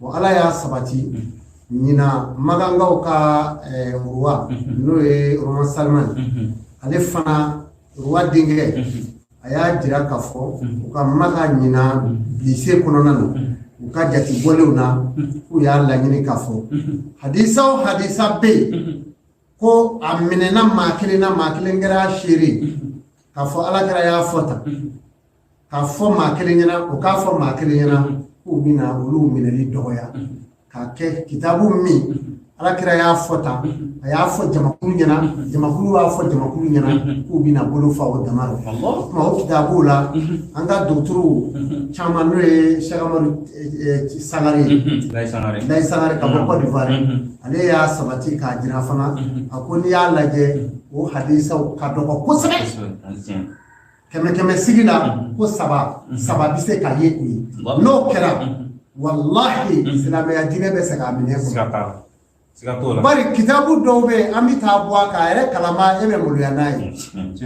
bon ala y'a sabati ɲina magangaw ka ruwa n'o ye Roman Salman ale fana ruwa denkɛ a y'a jira k'a fɔ u ka maga ɲina lycée kɔnɔna na u ka jati bɔlenw na k'u y'a laɲini k'a fɔ hadisa o hadisa bɛ yen ko a minɛna maa kelen na maa kelen kɛra seere k'a fɔ alakira y'a fɔ tan k'a fɔ maa kelen ɲɛna o k'a fɔ maa kelen ɲɛna k'u bɛna olu minɛli dɔgɔya k'a kɛ kitabu min alakira y'a fɔ tan a y'a fɔ jamakulu ɲɛna jamakulu b'a fɔ jamakulu ɲɛna k'u bɛna bolo fa o dama rɔ o tuma o kitabu la an ka dɔgɔtɔrɔw caman n'o ye Cheikh Amadu Sangare Layi Sangare ka bɔ Côte d'Ivoire ale y'a sabati k'a jira fana a ko n'i y'a lajɛ o hadisaw ka dɔgɔ kosɛbɛ kɛmɛ kɛmɛ sigi la ko saba bɛ se ka ye u ye n'o kɛra wallahi silamɛya diinɛ bɛ se k'a minɛ bari kitabu dɔw bɛ an bɛ taa bɔ a kan a yɛrɛ kalama e bɛ maloya n'a ye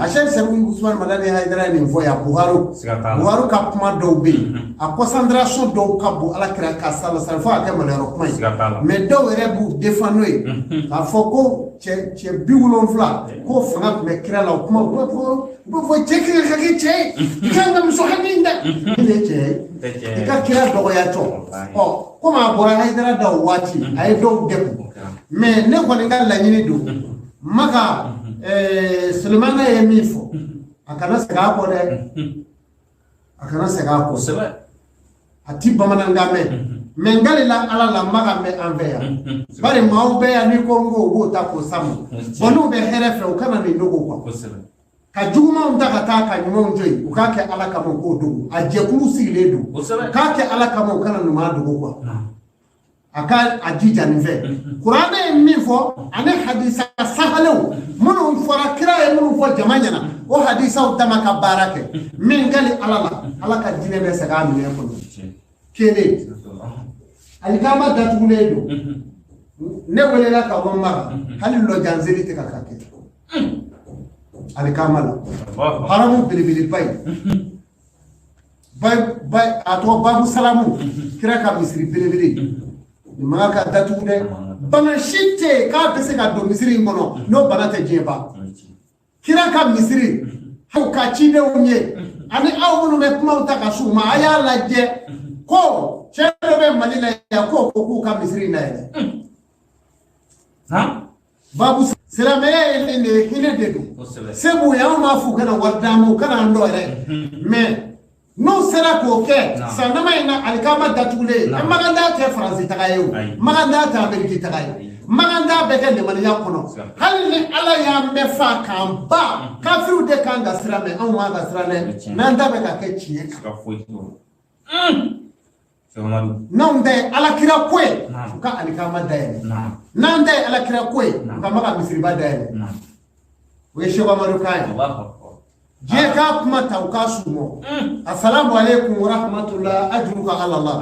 a Cheikh Sɛrifu Usmane Madani Hayidara ye nin fɔ yan Buhari ka kuma dɔw bɛ yen a concentration dɔw ka bon alakira ka sallallahu fo a kɛ maloyɔrɔ kuma ye mais dɔw yɛrɛ b'u défend n'o ye k'a fɔ ko cɛ 70 ko fanga tun bɛ kira la o kuma u bɛ fɔ cɛ ka kɛ cɛ ye i kan ka muso hakili dɛ ni ye cɛ ye i ka kira dɔgɔyatɔ komi a bɔra Hayidara da o waati a ye dɔw degun mais ne kɔni ka laɲini don Maka Sulemana ye min fɔ a kana segin a kɔ dɛ a kana segin a kɔ a ti bamanankan mɛn mais ngalila ala la Maka bɛ an fɛ yan bari maaw bɛ yan ni ko n ko u b'o ta k'o samu bon n'u bɛ hɛrɛ fɛ u kana nin dogo quoi ka jugumanw ta ka taa ka ɲumanw to yen u k'a kɛ ala kama u k'o dogo a jɛkulu sigilen don k'a kɛ ala kama u kana ɲuman dogo quoi a ka a jija nin fɛ kuranɛ ye min fɔ ani hadisa sahalew minnu fɔra kira ye minnu fɔ jama ɲɛna o hadisaw dama ka baara kɛ min gali ala la ala ka diinɛ bɛ segin a minɛ kɔnɔ kelen alikama datugulen don ne welela ka bɔ Maka hali lɔjanzeli tɛ ka kɛ alikama la haramu belebeleba ye a tɔgɔ babu salamu kira ka misiri belebele Maka ka datugu dɛ bana si tɛ yen k'a bɛ se ka don misiri in kɔnɔ n'o bana tɛ diɲɛ ban kira ka misiri aw ka cidenw ye ani aw minnu bɛ kumaw ta ka s'u ma a y'a lajɛ ko cɛ dɔ bɛ Mali la yan ko k'u ka misiri dayɛlɛ babu silamɛya ye nin de ye hinɛ de don se b'u ye anw m'a f'u kana wari d'an ma u kana an dɔ yɛrɛ mais n'u sera k'o kɛ san dama in na alikama datugulen Maganda tɛ Faransi taga ye o Maganda tɛ Ameriki taga ye Maganda bɛ kɛ limaniya kɔnɔ hali ni ala y'an bɛɛ fa k'an ba kafiriw de kan ka siran mɛ anw ma ka siran dɛ n'an ta bɛ ka kɛ tiɲɛ kan n'anw ta ye alakira ko ye u ka alikama dayɛlɛ n'an ta ye alakira ko ye u ka Maka misiriba dayɛlɛ o ye Cheikh Amadu kan ye diɲɛ k'a kuma ta u k'a sumɔ assalamu alaikum wa rahmatullah ajuru ka ala la